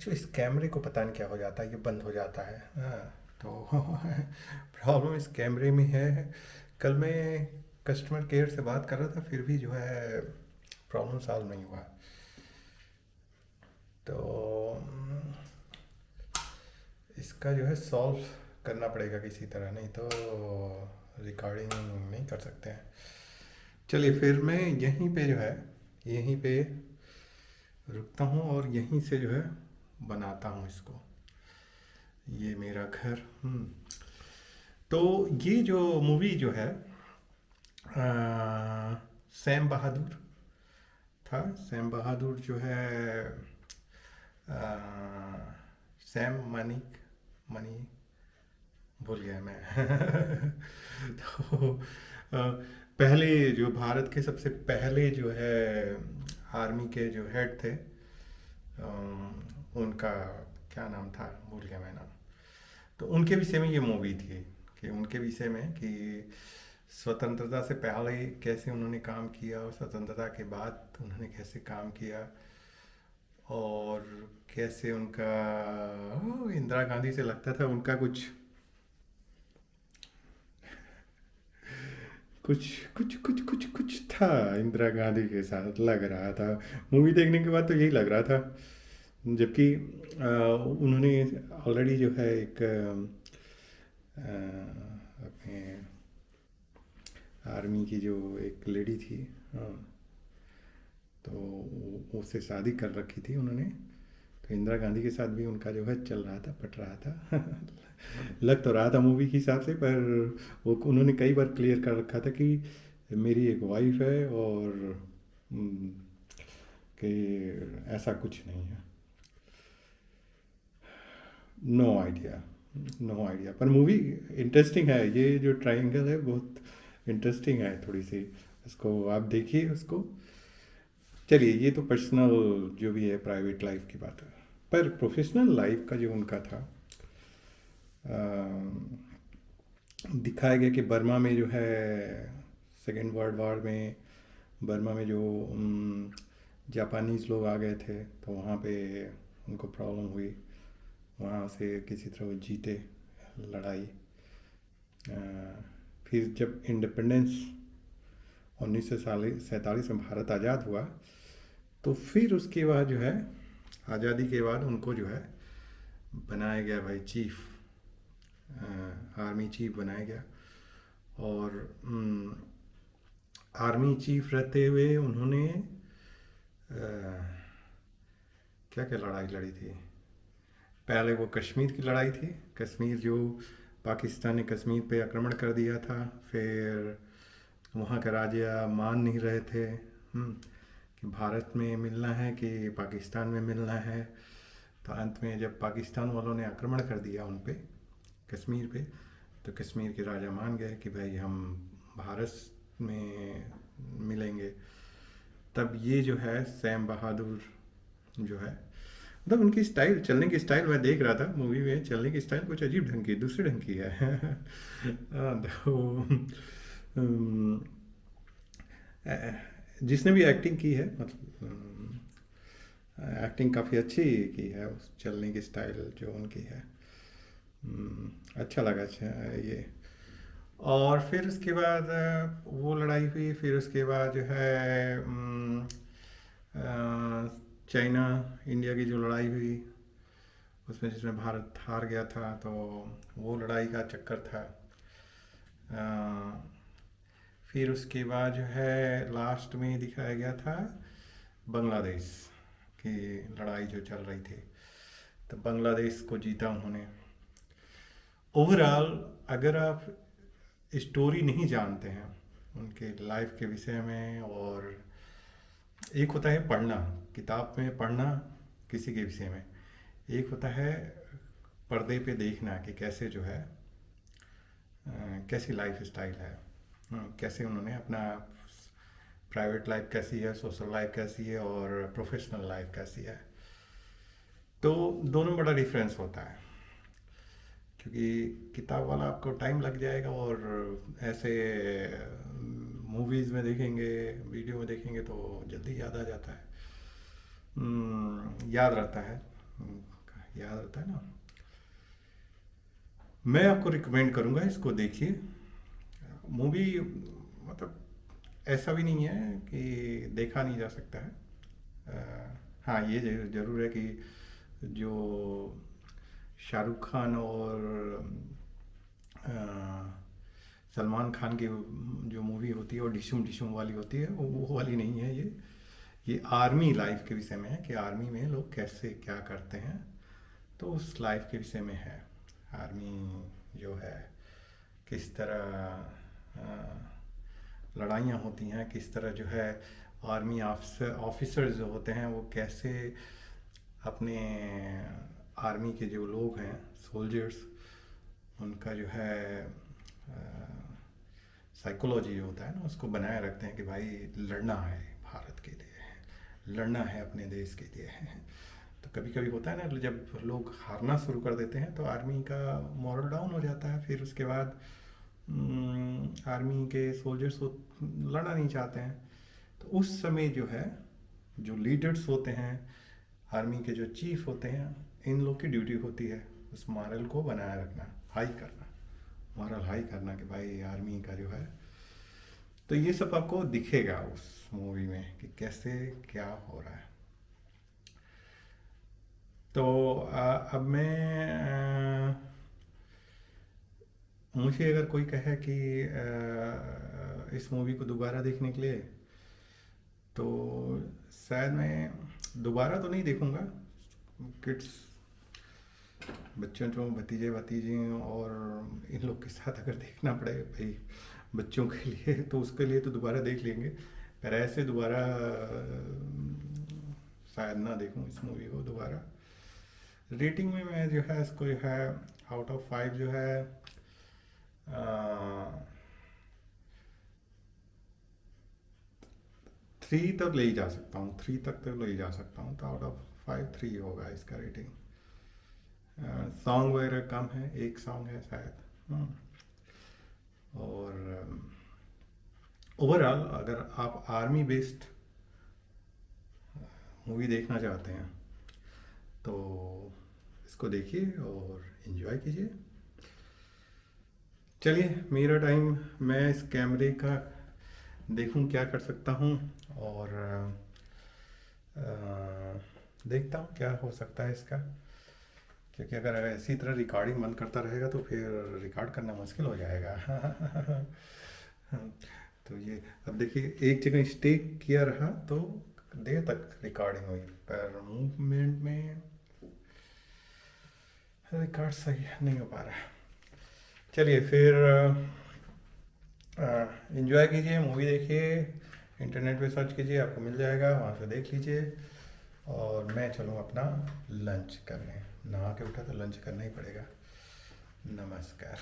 Actually इस कैमरे को पता नहीं क्या हो जाता है, ये बंद हो जाता है। हाँ, तो प्रॉब्लम इस कैमरे में है। कल मैं कस्टमर केयर से बात कर रहा था, फिर भी जो है प्रॉब्लम सॉल्व नहीं हुआ। तो इसका जो है सॉल्व करना पड़ेगा किसी तरह, नहीं तो रिकॉर्डिंग नहीं कर सकते हैं। चलिए फिर मैं यहीं पे जो है, यहीं पे रुकता हूँ और यहीं से जो है बनाता हूँ इसको। ये मेरा घर। तो ये जो मूवी जो है, सैम बहादुर था। सैम बहादुर जो है, आ, सैम मनिक मनी भूल गया मैं। तो पहले जो भारत के सबसे पहले जो है आर्मी के जो हेड थे, उनका क्या नाम था, भूल गया मैं नाम। तो उनके विषय में ये मूवी थी, कि उनके विषय में कि स्वतंत्रता से पहले कैसे उन्होंने काम किया और स्वतंत्रता के बाद उन्होंने कैसे काम किया, और कैसे उनका इंदिरा गांधी से लगता था उनका कुछ कुछ कुछ कुछ कुछ कुछ था इंदिरा गांधी के साथ, लग रहा था। मूवी देखने के बाद तो यही लग रहा था। जबकि उन्होंने ऑलरेडी जो है एक अपने आर्मी की जो एक लेडी थी, हाँ, तो उससे शादी कर रखी थी उन्होंने। तो इंदिरा गांधी के साथ भी उनका जो है चल रहा था, पट रहा था। लग तो रहा था मूवी के हिसाब से, पर वो उन्होंने कई बार क्लियर कर रखा था कि मेरी एक वाइफ है, और हम्म, कि ऐसा कुछ नहीं है। No idea, no idea. पर मूवी इंटरेस्टिंग है, ये जो ट्रायंगल है बहुत इंटरेस्टिंग है थोड़ी सी। इसको आप देखिए उसको। चलिए, ये तो पर्सनल जो भी है प्राइवेट लाइफ की बात है। पर प्रोफेशनल लाइफ का जो उनका था, दिखाया गया कि बर्मा में जो है सेकेंड वर्ल्ड वॉर में, बर्मा में जो जापानीज़ लोग आ गए थे, तो वहाँ पे उनको प्रॉब्लम हुई। वहाँ से किसी तरह वो जीते लड़ाई। अ, फिर जब इंडिपेंडेंस 1947 में भारत आज़ाद हुआ, तो फिर उसके बाद जो है आज़ादी के बाद उनको जो है बनाया गया भाई चीफ, आर्मी चीफ बनाया गया। और आर्मी चीफ रहते हुए उन्होंने क्या क्या लड़ाई लड़ी थी। पहले वो कश्मीर की लड़ाई थी, कश्मीर जो पाकिस्तान ने कश्मीर पे आक्रमण कर दिया था। फिर वहाँ का राजा मान नहीं रहे थे, कि भारत में मिलना है कि पाकिस्तान में मिलना है। तो अंत में जब पाकिस्तान वालों ने आक्रमण कर दिया उन पे, कश्मीर पे, तो कश्मीर के राजा मान गए कि भाई हम भारत में मिलेंगे। तब ये जो है सैम बहादुर जो है, मतलब उनकी स्टाइल, चलने की स्टाइल मैं देख रहा था मूवी में, चलने की स्टाइल कुछ अजीब ढंग की, दूसरे ढंग की है। तो जिसने भी एक्टिंग की है, मतलब एक्टिंग काफ़ी अच्छी की है, उस चलने की स्टाइल जो उनकी है। अच्छा लगा, अच्छा ये। और फिर उसके बाद वो लड़ाई हुई। फिर उसके बाद जो है चाइना इंडिया की जो लड़ाई हुई, उसमें जिसमें भारत हार गया था, तो वो लड़ाई का चक्कर था। अ, फिर उसके बाद जो है लास्ट में दिखाया गया था बांग्लादेश की लड़ाई जो चल रही थी, तो बांग्लादेश को जीता उन्होंने। ओवरऑल अगर आप स्टोरी नहीं जानते हैं उनके लाइफ के विषय में, और एक होता है पढ़ना, किताब में पढ़ना किसी के विषय में, एक होता है पर्दे पे देखना कि कैसे जो है कैसी लाइफ स्टाइल है, कैसे उन्होंने अपना प्राइवेट लाइफ कैसी है, सोशल लाइफ कैसी है, और प्रोफेशनल लाइफ कैसी है। तो दोनों में बड़ा डिफरेंस होता है, क्योंकि किताब वाला आपको टाइम लग जाएगा, और ऐसे मूवीज़ में देखेंगे, वीडियो में देखेंगे तो जल्दी याद आ जाता है, याद रहता है। याद होता है ना। मैं आपको रिकमेंड करूँगा, इसको देखिए। मूवी मतलब ऐसा भी नहीं है कि देखा नहीं जा सकता है। हाँ, ये ज़रूर है कि जो शाहरुख खान और अ, सलमान खान की जो मूवी होती है वो डिशुम डिशुम वाली होती है, वो वाली नहीं है ये आर्मी लाइफ के विषय में है कि आर्मी में लोग कैसे क्या करते हैं, तो उस लाइफ के विषय में है। आर्मी जो है किस तरह लड़ाइयाँ होती हैं, किस तरह जो है आर्मी ऑफिसर्स जो होते हैं वो कैसे अपने आर्मी के जो लोग हैं सोल्जर्स, उनका जो है साइकोलॉजी जो होता है ना उसको बनाए रखते हैं कि भाई लड़ना है भारत के लिए, लड़ना है अपने देश के लिए। तो कभी कभी होता है ना, जब लोग हारना शुरू कर देते हैं तो आर्मी का मॉरल डाउन हो जाता है, फिर उसके बाद आर्मी के सोल्जर्स लड़ना नहीं चाहते हैं। तो उस समय जो है जो लीडर्स होते हैं, आर्मी के जो चीफ होते हैं, इन लोग की ड्यूटी होती है उस मॉरल को बनाए रखना, हाई करना, मॉरल हाई करना कि भाई आर्मी का जो है। तो ये सब आपको दिखेगा उस मूवी में कि कैसे क्या हो रहा है। तो अब मैं मुझे अगर कोई कहे कि इस मूवी को दोबारा देखने के लिए, तो शायद मैं दोबारा तो नहीं देखूँगा। किड्स, बच्चों जो भतीजे भतीजी और इन लोग के साथ अगर देखना पड़े भाई बच्चों के लिए, तो उसके लिए तो दोबारा देख लेंगे, पर ऐसे दोबारा शायद ना देखूं इस मूवी को दोबारा। रेटिंग में मैं जो है इसको जो है आउट ऑफ 5 जो है 3 तक ले ही जा सकता हूँ, 3 तक तो ले ही जा सकता हूँ। तो आउट ऑफ 5 3 होगा इसका रेटिंग। सॉन्ग वगैरह कम है, एक सॉन्ग है शायद। और ओवरऑल अगर आप आर्मी बेस्ड मूवी देखना चाहते हैं तो इसको देखिए और इन्जॉय कीजिए। चलिए, मेरा टाइम, मैं इस कैमरे का देखूं क्या कर सकता हूं, और देखता हूं क्या हो सकता है इसका, क्योंकि अगर इसी तरह रिकॉर्डिंग बंद करता रहेगा तो फिर रिकॉर्ड करना मुश्किल हो जाएगा। तो ये अब देखिए, एक जगह स्टे किया रहा तो देर तक रिकॉर्डिंग हुई, पर मूवमेंट में रिकॉर्ड सही नहीं हो पा रहा। चलिए फिर एंजॉय कीजिए, मूवी देखिए, इंटरनेट पे सर्च कीजिए, आपको मिल जाएगा, वहाँ से देख लीजिए। और मैं चलूँ अपना लंच करने, नहा के उठा तो लंच करना ही पड़ेगा। नमस्कार।